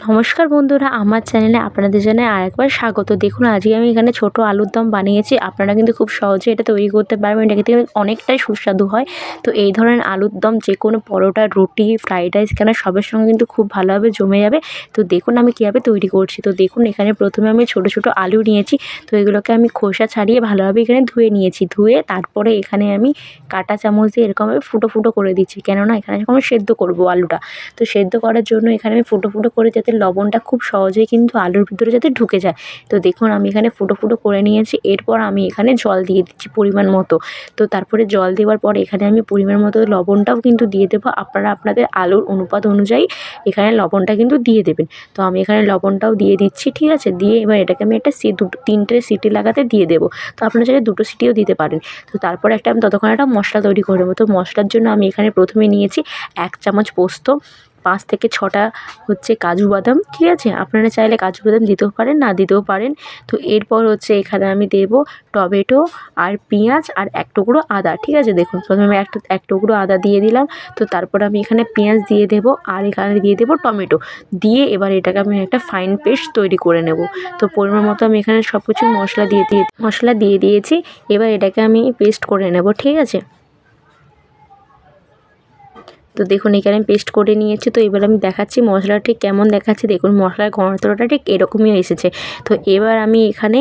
নমস্কার বন্ধুরা, আমার চ্যানেলে আপনাদের জন্য আরেকবার স্বাগত। দেখুন আজকে আমি এখানে ছোট আলুর দম বানিয়েছি। আপনারা কিন্তু খুব সহজে এটা তৈরি করতে পারবেন। এটা খেতে অনেকটাই সুস্বাদু হয়। তো এই ধরনের আলুর দম যে কোনো পরোটা, রুটি, ফ্রাইড রাইস কেন সবের সঙ্গে কিন্তু খুব ভালোভাবে জমে যাবে। তো দেখুন আমি কীভাবে তৈরি করছি। তো দেখুন এখানে প্রথমে আমি ছোট ছোট আলু নিয়েছি। তো এগুলোকে আমি খোসা ছাড়িয়ে ভালোভাবে এখানে ধুয়ে নিয়েছি। ধুয়ে তারপরে এখানে আমি কাঁটা চামচ দিয়ে এরকমভাবে ফুটো ফুটো করে দিচ্ছি, কেননা এখানে যখন সেদ্ধ করবো আলুটা। তো সেদ্ধ করার জন্য এখানে আমি ফুটো ফুটো করে যাতে লবণটা খুব সহজেই কিন্তু আলুর ভিতরে যাতে ঢুকে যায়। তো দেখুন আমি এখানে ফুটো ফুটো করে নিয়েছি। এরপর আমি এখানে জল দিয়ে দিচ্ছি পরিমাণ মতো। তো তারপরে জল দেওয়ার পর এখানে আমি পরিমাণ মতো লবণটাও কিন্তু দিয়ে দেবো। আপনারা আপনাদের আলুর অনুপাত অনুযায়ী এখানে লবণটা কিন্তু দিয়ে দেবেন। তো আমি এখানে লবণটাও দিয়ে দিচ্ছি, ঠিক আছে। দিয়ে এবার এটাকে আমি একটা তিনটে সিটি লাগাতে দিয়ে দেবো। তো আপনারা চাইলে দুটো সিটিও দিতে পারেন। তো তারপরে আমি ততক্ষণ একটা মশলা তৈরি করে নেবো। তো মশলার জন্য আমি এখানে প্রথমে নিয়েছি 1 চামচ পোস্ত, 5 থেকে 6টা হচ্ছে কাজু বাদাম, ঠিক আছে। আপনারা চাইলে কাজু বাদাম দিতেও পারেন, না দিতেও পারেন। তো এরপর হচ্ছে এখানে আমি দেবো টমেটো আর পেঁয়াজ আর 1 টুকরো আদা, ঠিক আছে। দেখুন প্রথমে এক টুকরো আদা দিয়ে দিলাম। তো তারপর আমি এখানে পেঁয়াজ দিয়ে দেবো আর এখানে দিয়ে দেবো টমেটো। দিয়ে এবার এটাকে আমি একটা ফাইন পেস্ট তৈরি করে নেব। তো পরিমাণ মতো আমি এখানে সব কিছু মশলা দিয়ে দিয়েছি। এবার এটাকে আমি পেস্ট করে নেব, ঠিক আছে। তো দেখুন এখানে আমি পেস্ট করে নিয়েছি। তো এবার আমি দেখাচ্ছি মশলাটা ঠিক কেমন দেখাচ্ছে। দেখুন মশলার ঘনত্বটা ঠিক এরকমই এসেছে। তো এবার আমি এখানে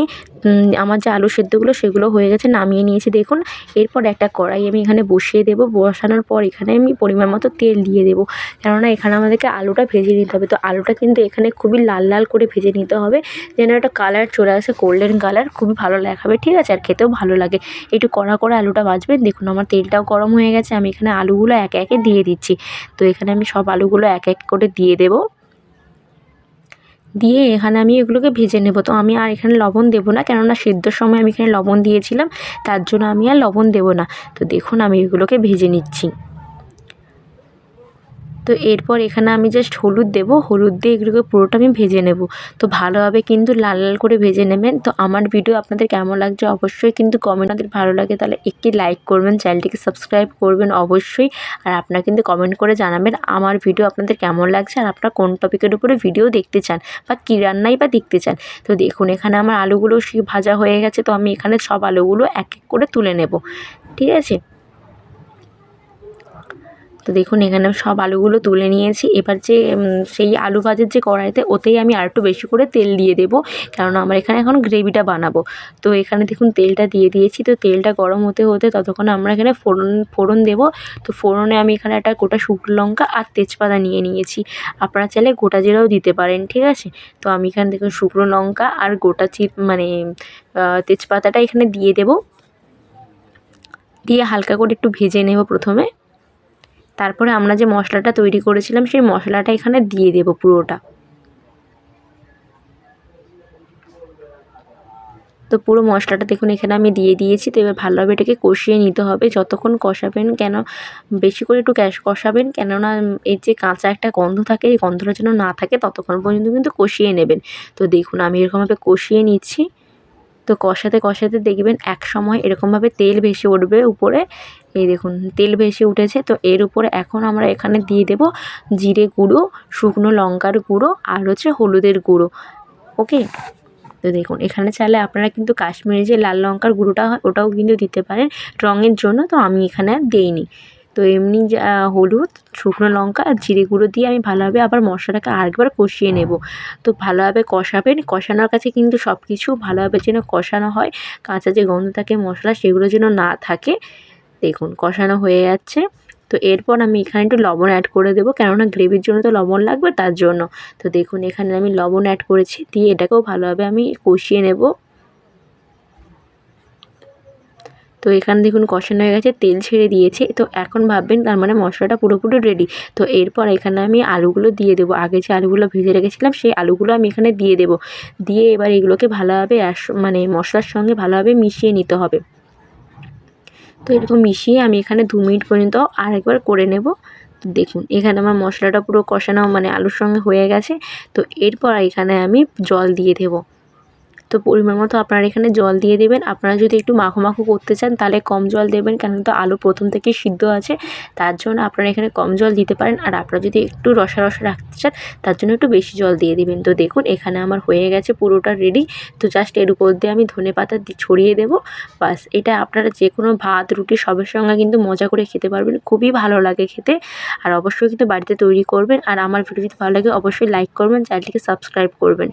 আমার যে আলু সেদ্ধগুলো সেগুলো হয়ে গেছে, নামিয়ে নিয়েছি দেখুন। এরপর একটা কড়াই আমি এখানে বসিয়ে দেবো। বসানোর পর এখানে আমি পরিমাণ মতো তেল দিয়ে দেবো, কেননা এখানে আমাদেরকে আলুটা ভেজে নিতে হবে। তো আলুটা কিন্তু এখানে খুবই লাল লাল করে ভেজে নিতে হবে, যেন একটা কালার চলে আসে, গোল্ডেন কালার, খুবই ভালো দেখাবে, ঠিক আছে। আর খেতেও ভালো লাগে। একটু কড়া করে আলুটা ভাজবেন। দেখুন আমার তেলটাও গরম হয়ে গেছে। আমি এখানে আলুগুলো একে একে দিয়ে দিচ্ছি। তো এখানে আমি সব আলুগুলো এক এক করে দিয়ে দেবো। দিয়ে এখানে আমি এগুলোকে ভেজে নেব। তো আমি আর এখানে লবণ দেবো না, কেননা সেদ্ধর সময় আমি এখানে লবণ দিয়েছিলাম, তার জন্য আমি আর লবণ দেবো না। তো দেখুন আমি এগুলোকে ভেজে নিচ্ছি। তো এরপর এখানে আমি জাস্ট হলুদ দেবো। হলুদ দিয়ে এগুলোকে পুরোটা আমি ভেজে নেব। তো ভালোভাবে কিন্তু লাল লাল করে ভেজে নেবেন। তো আমার ভিডিও আপনাদের কেমন লাগছে অবশ্যই কিন্তু কমেন্ট, যদি ভালো লাগে তাহলে একটি লাইক করবেন, চ্যানেলটিকে সাবস্ক্রাইব করবেন অবশ্যই। আর আপনারা কিন্তু কমেন্ট করে জানাবেন আমার ভিডিও আপনাদের কেমন লাগছে, আর আপনারা কোন টপিকের উপরে ভিডিও দেখতে চান বা কী রান্নাই বা দেখতে চান। তো দেখুন এখানে আমার আলুগুলো ভাজা হয়ে গেছে। তো আমি এখানে সব আলুগুলো এক এক করে তুলে নেব, ঠিক আছে। তো দেখুন এখানে সব আলুগুলো তুলে নিয়েছি। এবার যে সেই আলু ভাজার যে কড়াইতে, ওতেই আমি আরেকটু বেশি করে তেল দিয়ে দেবো, কেননা আমার এখানে এখন গ্রেভিটা বানাবো। তো এখানে দেখুন তেলটা দিয়ে দিয়েছি। তো তেলটা গরম হতে হতে ততক্ষণে আমরা এখানে ফোড়ন দেবো। তো ফোড়নে আমি এখানে একটা গোটা শুকনো লঙ্কা আর তেজপাতা নিয়ে নিয়েছি। আপনারা চাইলে গোটা জিরাও দিতে পারেন, ঠিক আছে। তো আমি এখানে দেখুন শুকনো লঙ্কা আর গোটা তেজপাতাটা এখানে দিয়ে দেবো। দিয়ে হালকা করে একটু ভেজে নেব প্রথমে। তারপরে আমরা যে মশলাটা তৈরি করেছিলাম সেই মশলাটা এখানে দিয়ে দেব পুরোটা। তো পুরো মশলাটা দেখুন এখানে আমি দিয়ে দিয়েছি। তো এবার ভালোভাবে এটাকে কষিয়ে নিতে হবে। যতক্ষণ কষাবেন, বেশি করে একটু কষাবেন, কেননা এর যে কাঁচা একটা গন্ধ থাকে, এই গন্ধটা যেন না থাকে, ততক্ষণ পর্যন্ত কিন্তু কষিয়ে নেবেন। তো দেখুন আমি এরকমভাবে কষিয়ে নিচ্ছি। তো কষাতে কষাতে দেখবেন এক সময় এরকমভাবে তেল ভেসে উঠবে উপরে। এই দেখুন তেল ভেসে উঠেছে। তো এর উপরে এখন আমরা এখানে দিয়ে দেব জিরে গুঁড়ো, শুকনো লঙ্কার গুঁড়ো আর হচ্ছে হলুদের গুঁড়ো, ওকে। তো দেখুন এখানে চাইলে আপনারা কিন্তু কাশ্মীরি যে লাল লঙ্কার গুঁড়োটা হয় ওটাও কিন্তু দিতে পারেন রঙের জন্য। তো আমি এখানে আর দেইনি। তো এমনি হলুদ, শুকনো লঙ্কা আর জিরে গুঁড়ো দিয়ে আমি ভালোভাবে আবার মশলাটাকে আরেকবার কষিয়ে নেব। তো ভালোভাবে কষাবেন। কষানোর কাছে কিন্তু সব কিছু ভালোভাবে যেন কষানো হয়, কাঁচা যে গন্ধ থাকে মশলা সেগুলো যেন না থাকে। দেখুন কষানো হয়ে যাচ্ছে। তো এরপর আমি এখানে একটু লবণ অ্যাড করে দেবো, কেননা গ্রেভির জন্য তো লবণ লাগবে, তার জন্য। তো দেখুন এখানে আমি লবণ অ্যাড করেছি। দিয়ে এটাকেও ভালোভাবে আমি কষিয়ে নেব। তো এখানে দেখুন কষানো হয়ে গেছে, তেল ছেড়ে দিয়েছে। তো এখন ভাববেন তার মানে মশলাটা পুরোপুরি রেডি। তো এরপর এখানে আমি আলুগুলো দিয়ে দেবো। আগে যে আলুগুলো ভেজে রেখেছিলাম সেই আলুগুলো আমি এখানে দিয়ে দেবো। দিয়ে এবার এগুলোকে ভালোভাবে মশলার সঙ্গে ভালোভাবে মিশিয়ে নিতে হবে। তো এরকম মিশিয়ে আমি এখানে 2 মিনিট পর্যন্ত আরেকবার করে নেব। তো দেখুন এখানে আমার মশলাটা পুরো কষানো আলুর সঙ্গে হয়ে গেছে। তো এরপর এখানে আমি জল দিয়ে দেবো। তো পরিমাণ মতো আপনারা এখানে জল দিয়ে দেবেন। আপনারা যদি একটু মাখো মাখো করতে চান তাহলে কম জল দেবেন, কেন তো আলু প্রথম থেকেই সিদ্ধ আছে, তার জন্য আপনারা এখানে কম জল দিতে পারেন। আর আপনারা যদি একটু রসা রসা রাখতে চান তার জন্য একটু বেশি জল দিয়ে দিবেন। তো দেখুন এখানে আমার হয়ে গেছে পুরোটা রেডি। তো জাস্ট এর উপর দিয়ে আমি ধনেপাতা ছড়িয়ে দেবো। বাস, এটা আপনারা যে কোনো ভাত রুটি সবের সঙ্গে কিন্তু মজা করে খেতে পারবেন, খুবই ভালো লাগে খেতে। আর অবশ্যই কিন্তু বাড়িতে তৈরি করবেন। আর আমার ভিডিও যদি ভালো লাগে অবশ্যই লাইক করবেন, চ্যানেলটিকে সাবস্ক্রাইব করবেন।